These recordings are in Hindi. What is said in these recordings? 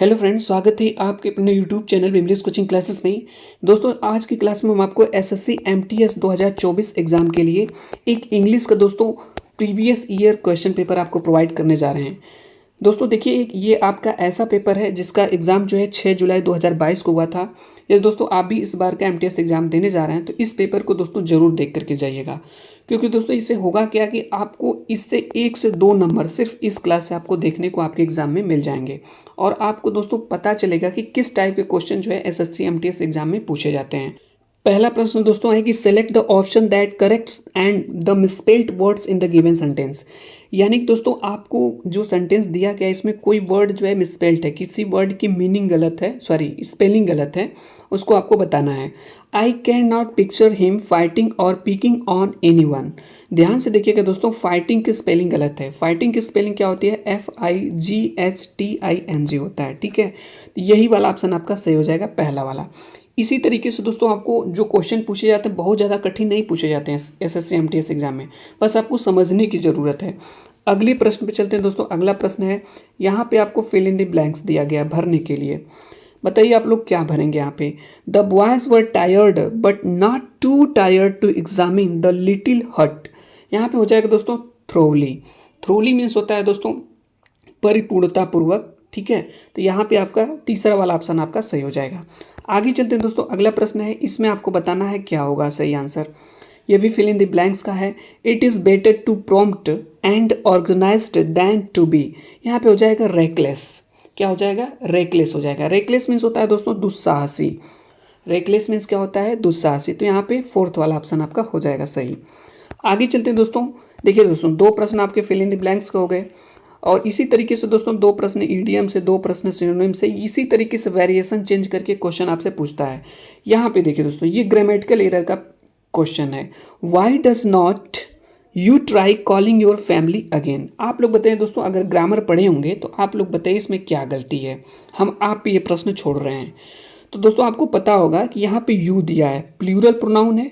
हेलो फ्रेंड्स, स्वागत है आपके अपने YouTube channel English coaching classes में। दोस्तों, आज की क्लास में हम आपको एसएससी एमटीएस 2024 एग्जाम के लिए एक इंग्लिश का प्रीवियस ईयर क्वेश्चन पेपर आपको प्रोवाइड करने जा रहे हैं। दोस्तों देखिए, ये आपका ऐसा पेपर है जिसका एग्ज़ाम 6 जुलाई 2022 को हुआ था। यदि दोस्तों आप भी इस बार का एमटीएस एग्ज़ाम देने जा रहे हैं तो इस पेपर को दोस्तों ज़रूर देख करके जाइएगा, क्योंकि दोस्तों इससे होगा क्या कि आपको इससे 1 से 2 नंबर सिर्फ इस क्लास से आपको देखने को आपके एग्ज़ाम में मिल जाएंगे और आपको दोस्तों पता चलेगा कि किस टाइप के क्वेश्चन एसएससी एमटीएस एग्ज़ाम में पूछे जाते हैं। पहला प्रश्न दोस्तों है कि select the option that corrects and the misspelled words in the given sentence. यानी कि दोस्तों आपको जो सेंटेंस दिया गया है इसमें कोई वर्ड मिसस्पेल्ड है, किसी वर्ड की मीनिंग गलत है, स्पेलिंग गलत है, उसको आपको बताना है। I can not picture him fighting और पिकिंग ऑन एनी वन। ध्यान से देखिएगा दोस्तों, फाइटिंग की स्पेलिंग गलत है। फाइटिंग की स्पेलिंग क्या होती है? FIGHTING होता है, ठीक है। यही वाला ऑप्शन आपका सही हो जाएगा, पहला वाला। इसी तरीके से दोस्तों आपको जो क्वेश्चन पूछे जाते हैं बहुत ज़्यादा कठिन नहीं पूछे जाते हैं एसएससी एमटीएस एग्जाम में, बस आपको समझने की ज़रूरत है। अगले प्रश्न पे चलते हैं दोस्तों। अगला प्रश्न है, यहाँ पे आपको फिल इन द ब्लैंक्स दिया गया भरने के लिए। बताइए आप लोग क्या भरेंगे यहाँ पे। The boys were tired but not too tired to examine the little hut. यहाँ पे हो जाएगा दोस्तों थ्रोली। थ्रोली मीन्स होता है दोस्तों परिपूर्णता पूर्वक, ठीक है। तो यहाँ पे आपका तीसरा वाला ऑप्शन आपका सही हो जाएगा। आगे चलते हैं दोस्तों। अगला प्रश्न है, इसमें आपको बताना है क्या होगा सही आंसर। ये भी फिल इन द ब्लैंक्स का है। It is better to prompt and organised than to be. यहाँ पे हो जाएगा रेकलेस। क्या हो जाएगा? रेकलेस हो जाएगा। रेकलेस मीन्स होता है दोस्तों दुस्साहसी। रेकलेस मीन्स क्या होता है? दुस्साहसी। तो यहाँ पे फोर्थ वाला ऑप्शन आपका हो जाएगा सही। आगे चलते हैं दोस्तों। देखिए दोस्तों, दो प्रश्न आपके फिल इन द ब्लैंक्स के हो गए और इसी तरीके से दोस्तों दो प्रश्न ईडीएम से, दो प्रश्न सिनोनिम से, इसी तरीके से वेरिएशन चेंज करके क्वेश्चन आपसे पूछता है। यहाँ पे देखिए दोस्तों, ये ग्रामेटिकल एरर का क्वेश्चन है। Why does not you try calling your family again. आप लोग बताइए दोस्तों, अगर ग्रामर पढ़े होंगे तो आप लोग बताइए इसमें क्या गलती है। हम आप पे ये प्रश्न छोड़ रहे हैं। तो दोस्तों आपको पता होगा कि यहाँ पे यू दिया है, प्लूरल प्रोनाउन है।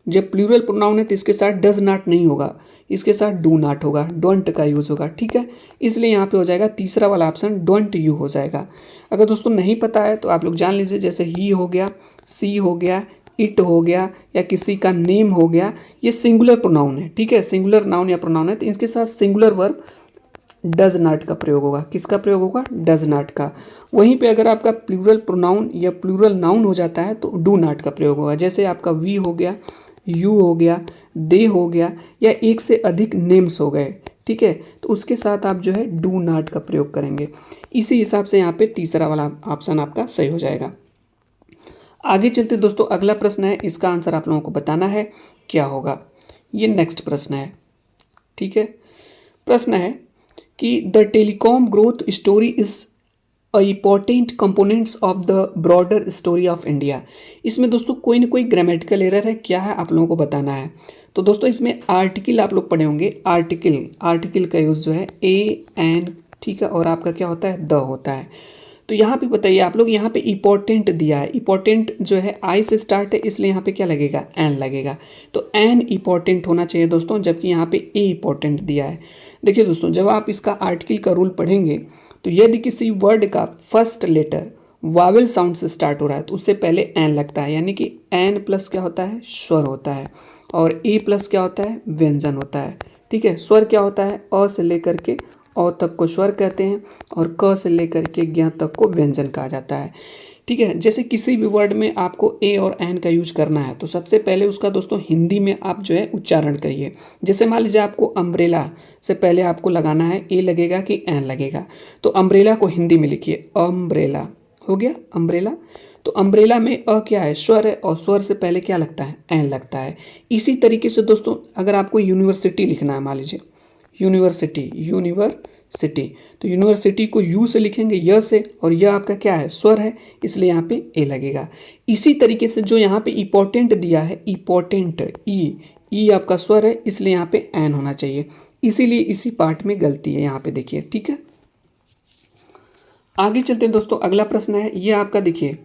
जब प्लूरल प्रोनाउन है तो इसके साथ डज नॉट नहीं होगा, इसके साथ डू नॉट होगा, डोंट का यूज़ होगा, ठीक है। इसलिए यहाँ पे हो जाएगा तीसरा वाला ऑप्शन डोंट यू हो जाएगा। अगर दोस्तों नहीं पता है तो आप लोग जान लीजिए, जैसे ही हो गया, सी हो गया, इट हो गया या किसी का नेम हो गया, ये सिंगुलर प्रोनाउन है, ठीक है। सिंगुलर नाउन या प्रोनाउन है तो इसके साथ सिंगुलर वर्ब डज नॉट का प्रयोग होगा। किसका प्रयोग होगा? डज नॉट का। वहीं पे अगर आपका प्लूरल प्रोनाउन या प्लूरल नाउन हो जाता है तो डू नॉट का प्रयोग होगा। जैसे आपका वी हो गया, यू हो गया, दे हो गया या एक से अधिक नेम्स हो गए, ठीक है, तो उसके साथ आप डू नॉट का प्रयोग करेंगे। इसी हिसाब से यहाँ पे तीसरा वाला ऑप्शन आपका सही हो जाएगा। आगे चलते दोस्तों, अगला प्रश्न है, इसका आंसर आप लोगों को बताना है क्या होगा। ये नेक्स्ट प्रश्न है, ठीक है। प्रश्न है कि the telecom growth story is a important components of the broader story of India. इसमें दोस्तों कोई ना कोई ग्रामेटिकल एरर है, क्या है आप लोगों को बताना है। तो दोस्तों इसमें आर्टिकल आप लोग पढ़े होंगे। आर्टिकल का यूज़ ए एन, ठीक है, और आपका क्या होता है? द होता है। तो यहाँ पे बताइए आप लोग, यहाँ पे इम्पोर्टेंट दिया है। इम्पोर्टेंट आई से स्टार्ट है, इसलिए यहाँ पे क्या लगेगा? एन लगेगा। तो एन इम्पोर्टेंट होना चाहिए दोस्तों, जबकि यहाँ पे ए इम्पोर्टेंट दिया है। देखिए दोस्तों, जब आप इसका आर्टिकल का रूल पढ़ेंगे तो यदि किसी वर्ड का फर्स्ट लेटर वावेल साउंड से स्टार्ट हो रहा है तो उससे पहले एन लगता है, यानी कि एन प्लस क्या होता है? स्वर होता है। और ए प्लस क्या होता है? व्यंजन होता है, ठीक है। स्वर क्या होता है? अ से लेकर के औ तक को स्वर कहते हैं और क से लेकर के ज्ञ तक को व्यंजन कहा जाता है, ठीक है। जैसे किसी भी वर्ड में आपको ए और एन का यूज करना है तो सबसे पहले उसका दोस्तों हिंदी में आप उच्चारण करिए। जैसे मान लीजिए आपको अम्ब्रेला से पहले आपको लगाना है, ए लगेगा कि एन लगेगा। तो अम्ब्रेला को हिंदी में लिखिए अम्ब्रेला, हो गया अम्ब्रेला। तो अम्ब्रेला में अ क्या है? स्वर है, और स्वर से पहले क्या लगता है? एन लगता है। इसी तरीके से दोस्तों अगर आपको यूनिवर्सिटी लिखना है, मान लीजिए यूनिवर्सिटी, तो यूनिवर्सिटी को यू से लिखेंगे, य से, और यह आपका क्या है? स्वर है, इसलिए यहाँ पे ए लगेगा। इसी तरीके से जो यहाँ पे इम्पोर्टेंट दिया है, इम्पोर्टेंट ई आपका स्वर है, इसलिए यहाँ पे एन होना चाहिए। इसीलिए इसी पार्ट में गलती है, यहाँ पे देखिए, ठीक है। आगे चलते हैं दोस्तों। अगला प्रश्न है, ये आपका देखिए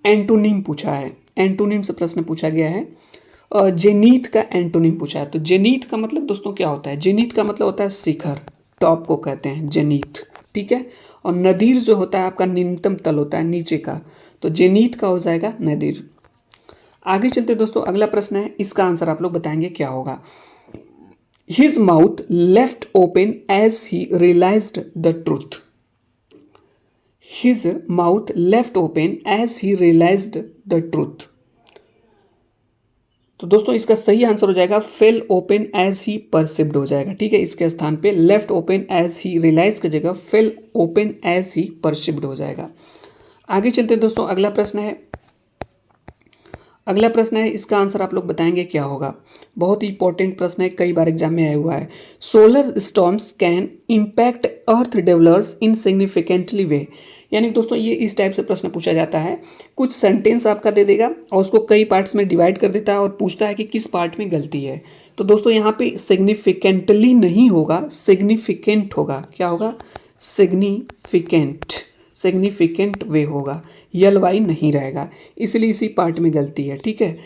एंटोनिम पूछा है। एंटोनिम से प्रश्न पूछा गया है। जेनीथ का एंटोनिम पूछा है। तो जेनीथ का मतलब दोस्तों क्या होता है? जेनीथ का मतलब होता है शिखर, टॉप को कहते हैं जेनीथ, ठीक है। और नदीर जो होता है आपका निम्नतम तल होता है नीचे का, तो जेनीथ का हो जाएगा नदीर। आगे चलते दोस्तों, अगला प्रश्न है, इसका आंसर आप लोग बताएंगे क्या होगा। His mouth left open as he realised the truth. His mouth left open as he realised the truth. तो दोस्तों इसका सही आंसर हो जाएगा fell open as he perceived हो जाएगा, ठीक है। इसके स्थान पे left open as he realise की जगह fell open as he perceived हो जाएगा। आगे चलते हैं दोस्तों, अगला प्रश्न है, अगला प्रश्न है, इसका आंसर आप लोग बताएंगे क्या होगा। बहुत ही इंपॉर्टेंट प्रश्न है, कई बार एग्जाम में आया हुआ है। Solar storms can impact earth developers in significantly way. यानी दोस्तों ये इस टाइप से प्रश्न पूछा जाता है, कुछ सेंटेंस आपका दे देगा और उसको कई पार्ट्स में डिवाइड कर देता है और पूछता है कि किस पार्ट में गलती है। तो दोस्तों यहाँ पे सिग्निफिकेंटली नहीं होगा, सिग्निफिकेंट होगा। क्या होगा? सिग्निफिकेंट, सिग्निफिकेंट वे होगा, यल वाई नहीं रहेगा, इसलिए इसी पार्ट में गलती है, ठीक है।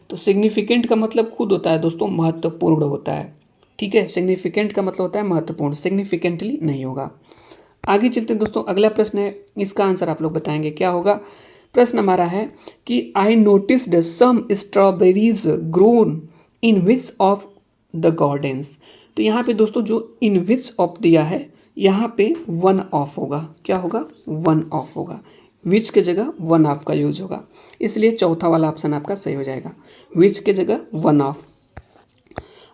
तो सिग्निफिकेंट का मतलब खुद होता है दोस्तों महत्वपूर्ण होता है, ठीक है। सिग्निफिकेंट का मतलब होता है महत्वपूर्ण, सिग्निफिकेंटली नहीं होगा। आगे चलते हैं दोस्तों, अगला प्रश्न है, इसका आंसर आप लोग बताएंगे क्या होगा। प्रश्न हमारा है कि I noticed some strawberries grown in which of the gardens. तो यहाँ पे दोस्तों जो इन विच ऑफ दिया है, यहाँ पे वन ऑफ होगा। क्या होगा? वन ऑफ होगा, विच के जगह वन ऑफ का यूज होगा, इसलिए चौथा वाला ऑप्शन आपका सही हो जाएगा, विच के जगह वन ऑफ।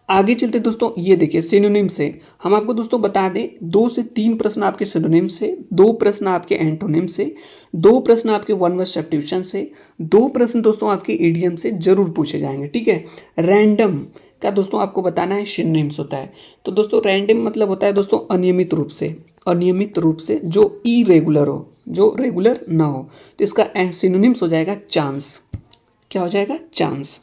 आगे चलते दोस्तों, ये देखिए सिनोनिम से हम आपको दोस्तों बता दें, 2 से 3 प्रश्न आपके सिनोनिम से, 2 प्रश्न आपके एंटोनिम से, 2 प्रश्न आपके वन वर्ड सब्स्टिट्यूशन से, 2 प्रश्न दोस्तों आपके इडियम से जरूर पूछे जाएंगे, ठीक है। रैंडम का दोस्तों आपको बताना है सिनोनिम्स होता है। तो दोस्तों रैंडम मतलब होता है दोस्तों अनियमित रूप से, अनियमित रूप से जो इरेगुलर हो, जो रेगुलर ना हो, तो इसका सिनोनिम्स हो जाएगा चांस। क्या हो जाएगा? चांस।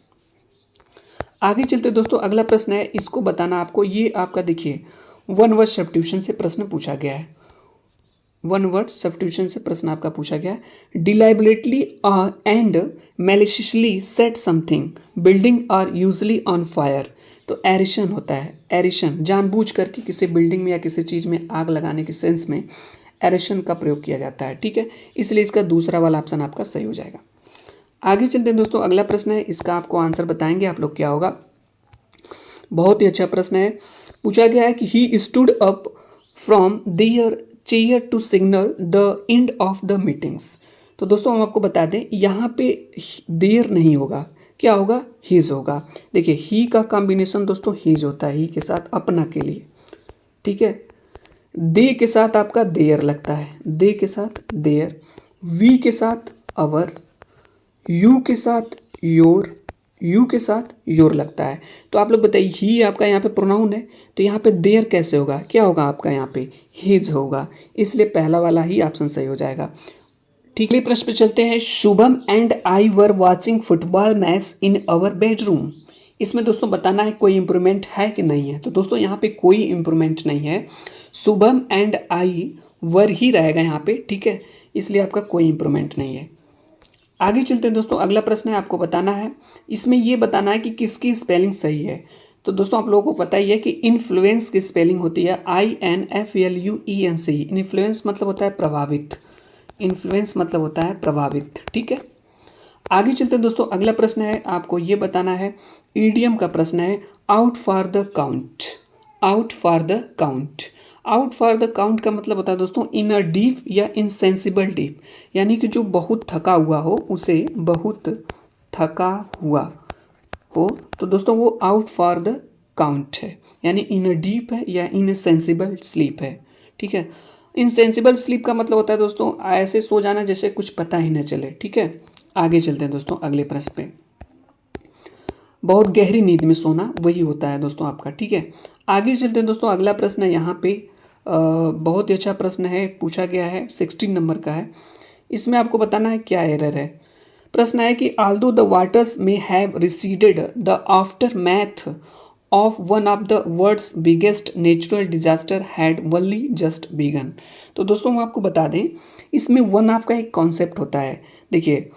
आगे चलते दोस्तों, अगला प्रश्न है, इसको बताना आपको, ये आपका देखिए वन वर्ड सब्स्टिट्यूशन से प्रश्न पूछा गया है, वन वर्ड सब्स्टिट्यूशन से प्रश्न आपका पूछा गया है। Deliberately and maliciously set something building are usually on fire. तो एरिशन होता है, एरिशन जानबूझ करके किसी बिल्डिंग में या किसी चीज़ में आग लगाने के सेंस में एरिशन का प्रयोग किया जाता है, ठीक है। इसलिए इसका दूसरा वाला ऑप्शन आपका सही हो जाएगा। आगे चलते हैं दोस्तों, अगला प्रश्न है, इसका आपको आंसर बताएंगे आप लोग क्या होगा। बहुत ही अच्छा प्रश्न है, पूछा गया है कि he stood up from their chair to signal the end of the meetings. तो दोस्तों हम आपको बता दें, यहाँ पे देयर नहीं होगा, क्या होगा? हीज होगा। देखिए ही का कॉम्बिनेशन दोस्तों हीज होता है, ही के साथ अपना के लिए, ठीक है। दे के साथ आपका देयर लगता है, दे के साथ देयर, वी के साथ अवर, यू के साथ योर, यू के साथ योर लगता है। तो आप लोग बताइए, ही आपका यहाँ पे प्रोनाउन है, तो यहाँ पे देयर कैसे होगा? क्या होगा आपका यहाँ पे? हिज होगा, इसलिए पहला वाला ही ऑप्शन सही हो जाएगा, ठीक है। प्रश्न पे चलते हैं। Shubham and I were watching football match in our bedroom. इसमें दोस्तों बताना है कोई इंप्रूवमेंट है कि नहीं है। तो दोस्तों यहाँ पे कोई इंप्रूवमेंट नहीं है, शुभम एंड आई वर ही रहेगा यहाँ पे, ठीक है, इसलिए आपका कोई इंप्रूवमेंट नहीं है। आगे चलते हैं दोस्तों, अगला प्रश्न है, आपको बताना है, इसमें ये बताना है कि किसकी स्पेलिंग सही है। तो दोस्तों आप लोगों को पता ही है कि इन्फ्लुएंस की स्पेलिंग होती है INFLUENC। इन्फ्लुएंस मतलब होता है प्रभावित, इन्फ्लुएंस मतलब होता है प्रभावित, ठीक है। आगे चलते हैं दोस्तों, अगला प्रश्न है, आपको ये बताना है, ईडियम का प्रश्न है, out for the count. Out for the count, out for the count का मतलब होता है दोस्तों इन अ डीप या इनसेंसिबल डीप, यानी कि जो बहुत थका हुआ हो, उसे बहुत थका हुआ हो, तो दोस्तों वो आउट फॉर द काउंट है, यानी इन अ डीप है या इन सेंसिबल स्लीप है, ठीक है। इनसेंसिबल स्लीप का मतलब होता है दोस्तों ऐसे सो जाना जैसे कुछ पता ही न चले, ठीक है। आगे चलते हैं दोस्तों अगले प्रश्न पे, बहुत गहरी नींद में सोना वही होता है दोस्तों आपका, ठीक है। आगे चलते हैं दोस्तों, अगला प्रश्न है यहाँ पे बहुत ही अच्छा प्रश्न है, पूछा गया है, 16 नंबर का है। इसमें आपको बताना है क्या एरर है। प्रश्न है कि although the waters may have receded the aftermath of one of the world's biggest natural disaster had only just begun. तो दोस्तों हम आपको बता दें, इसमें वन ऑफ का एक कॉन्सेप्ट होता है। देखिए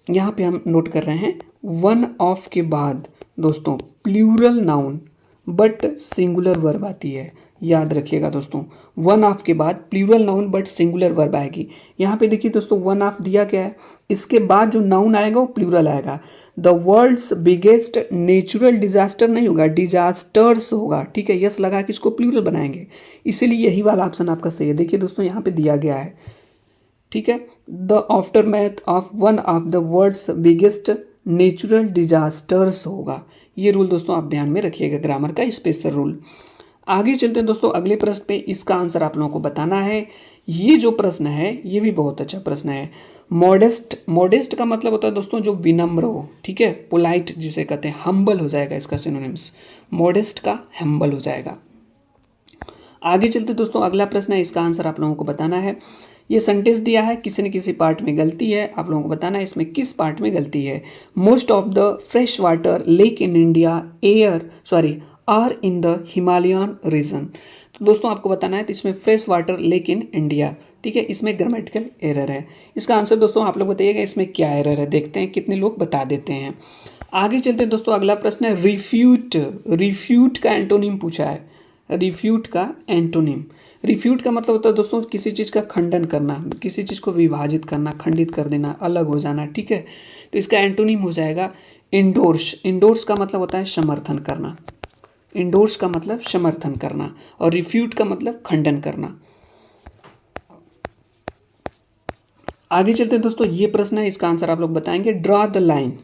यहाँ पे हम नोट कर रहे हैं, वन ऑफ के बाद दोस्तों plural noun but singular verb आती है। याद रखिएगा दोस्तों, वन ऑफ के बाद plural noun but singular verb आएगी। यहाँ पे देखिए दोस्तों वन ऑफ दिया क्या है, इसके बाद जो नाउन आएगा वो प्लूरल आएगा। The world's biggest natural disaster नहीं होगा, डिजास्टर्स होगा, ठीक है, यस लगा कि इसको प्लूरल बनाएंगे, इसीलिए यही वाला ऑप्शन आपका सही है। देखिए दोस्तों यहाँ पे दिया गया है, ठीक है, the aftermath of one of the world's biggest natural disasters होगा। ये रूल दोस्तों आप ध्यान में रखिएगा, ग्रामर का स्पेशल रूल। आगे चलते हैं दोस्तों अगले प्रश्न पे, इसका आंसर आप लोगों को बताना है। ये जो प्रश्न है ये भी बहुत अच्छा प्रश्न है। मॉडेस्ट, मॉडेस्ट का मतलब होता है दोस्तों जो विनम्र हो, ठीक है, पोलाइट जिसे कहते हैं, हम्बल हो जाएगा इसका सिनोनिम्स, मॉडेस्ट का हम्बल हो जाएगा। आगे चलते दोस्तों अगला प्रश्न है, इसका आंसर आप लोगों को बताना है। ये सेंटेंस दिया है, किसी न किसी पार्ट में गलती है, आप लोगों को बताना है इसमें किस पार्ट में गलती है। Most of the fresh water lake in India are in the Himalayan region. तो दोस्तों आपको बताना है तो इसमें fresh water lake in India, ठीक है, इसमें ग्रामेटिकल एरर है। इसका आंसर दोस्तों आप लोग बताइएगा इसमें क्या एरर है, देखते हैं कितने लोग बता देते हैं। आगे चलते हैं दोस्तों अगला प्रश्न है रिफ्यूट। रिफ्यूट का एंटोनिम पूछा है, रिफ्यूट का एंटोनिम। रिफ्यूट का मतलब होता है दोस्तों किसी चीज़ का खंडन करना, किसी चीज़ को विभाजित करना, खंडित कर देना, अलग हो जाना, ठीक है। तो इसका एंटोनिम हो जाएगा इंडोर्स। इंडोर्स का मतलब होता है समर्थन करना, इंडोर्स का मतलब समर्थन करना, और रिफ्यूट का मतलब खंडन करना। आगे चलते हैं दोस्तों, ये प्रश्न है, इसका आंसर आप लोग बताएंगे। ड्रॉ द लाइन,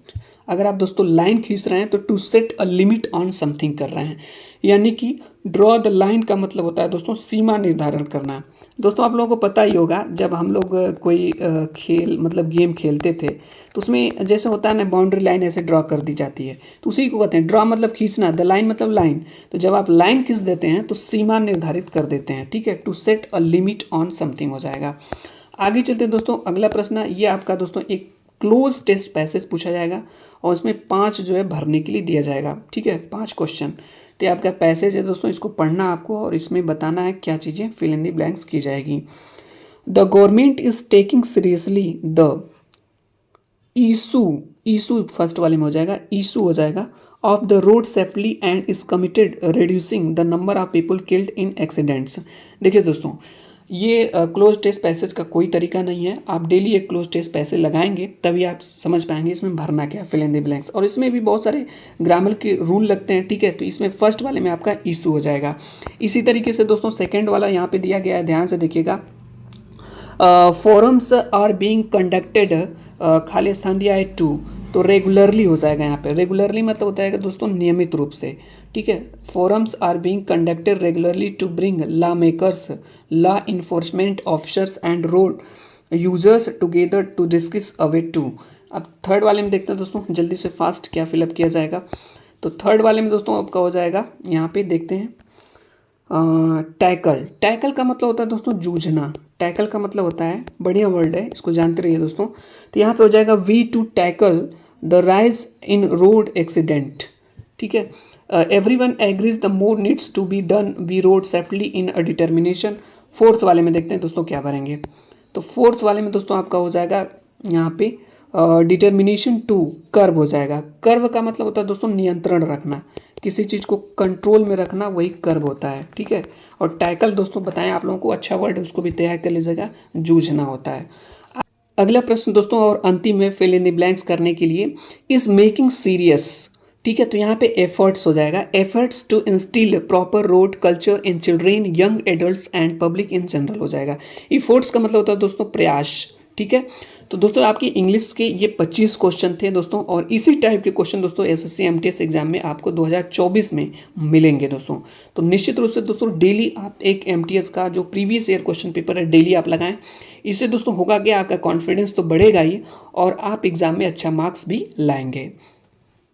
अगर आप दोस्तों लाइन खींच रहे हैं तो to set a limit on something कर रहे हैं, यानी कि ड्रॉ द लाइन का मतलब होता है दोस्तों सीमा निर्धारण करना। दोस्तों आप लोगों को पता ही होगा जब हम लोग कोई खेल मतलब गेम खेलते थे तो उसमें जैसे होता है ना बाउंड्री लाइन ऐसे ड्रॉ कर दी जाती है, तो उसी को कहते हैं ड्रॉ मतलब खींचना, द लाइन मतलब लाइन। तो जब आप लाइन खींच देते हैं तो सीमा निर्धारित कर देते हैं, ठीक है, to set a limit on something हो जाएगा। आगे चलते हैं दोस्तों अगला प्रश्न, ये आपका दोस्तों एक क्लोज टेस्ट पैसेज पूछा जाएगा और इसमें 5 जो है भरने के लिए दिया जाएगा, ठीक है, 5 क्वेश्चन। तो ये आपका पैसेज है दोस्तों, इसको पढ़ना आपको और इसमें बताना है क्या चीज़ें फिल इन द ब्लैंक्स की जाएगी। The government is taking seriously the issue, issue first वाले में हो जाएगा, इशू हो जाएगा of the road safely and is committed reducing the number of people killed in accidents. देखिए दोस्तों ये क्लोज टेस्ट पैसेज का कोई तरीका नहीं है, आप डेली एक क्लोज टेस्ट पैसेज लगाएंगे तभी आप समझ पाएंगे इसमें भरना क्या, फिल इन द ब्लैंक्स। और इसमें भी बहुत सारे ग्रामर के रूल लगते हैं, ठीक है, तो इसमें फर्स्ट वाले में आपका इशू हो जाएगा। इसी तरीके से दोस्तों सेकेंड वाला यहाँ पे दिया गया है, ध्यान से देखिएगा। फोरम्स आर बीइंग कंडक्टेड, खाली स्थान दिया है टू, तो रेगुलरली हो जाएगा यहाँ पे। रेगुलरली मतलब होता है कि दोस्तों नियमित रूप से, ठीक है। Forums are being conducted regularly to bring law makers, law enforcement officers and road users together to discuss a way to. अब थर्ड वाले में देखते हैं दोस्तों जल्दी से फास्ट क्या फिलअप किया जाएगा। तो थर्ड वाले में दोस्तों आपका हो जाएगा, यहाँ पे देखते हैं टैकल। टैकल का मतलब होता है दोस्तों जूझना, टैकल का मतलब होता है, बढ़िया वर्ड है, इसको जानते रहिए दोस्तों। तो यहाँ पे हो जाएगा we to tackle the rise in road accident, ठीक है। Everyone agrees the more needs to be done, we road safely in a determination. Fourth वाले में देखते हैं दोस्तों क्या भरेंगे। तो फोर्थ वाले में दोस्तों आपका हो जाएगा यहाँ पे डिटर्मिनेशन टू कर्व हो जाएगा। कर्व का मतलब होता है दोस्तों नियंत्रण रखना, किसी चीज़ को कंट्रोल में रखना, वही कर्व होता है, ठीक है। और टैकल दोस्तों बताएं आप लोगों को, अच्छा वर्ड है उसको भी तैयार कर लीजिएगा, जूझना होता है। अगला प्रश्न दोस्तों और अंतिम में फिल इन द ब्लैंक्स करने के लिए, इज मेकिंग सीरियस, ठीक है। तो यहाँ पे एफर्ट्स हो जाएगा, efforts to instil proper road culture in children young adults and public in general हो जाएगा। एफर्ट्स का मतलब होता है दोस्तों प्रयास, ठीक है। तो दोस्तों आपकी इंग्लिश के ये 25 क्वेश्चन थे दोस्तों, और इसी टाइप के क्वेश्चन दोस्तों एसएससी एमटीएस एग्जाम में आपको 2024 में मिलेंगे दोस्तों। तो निश्चित रूप से दोस्तों डेली आप एक एमटीएस का जो प्रीवियस ईयर क्वेश्चन पेपर है डेली आप लगाएं। इससे दोस्तों होगा कि आपका कॉन्फिडेंस तो बढ़ेगा ही और आप एग्जाम में अच्छा मार्क्स भी लाएंगे।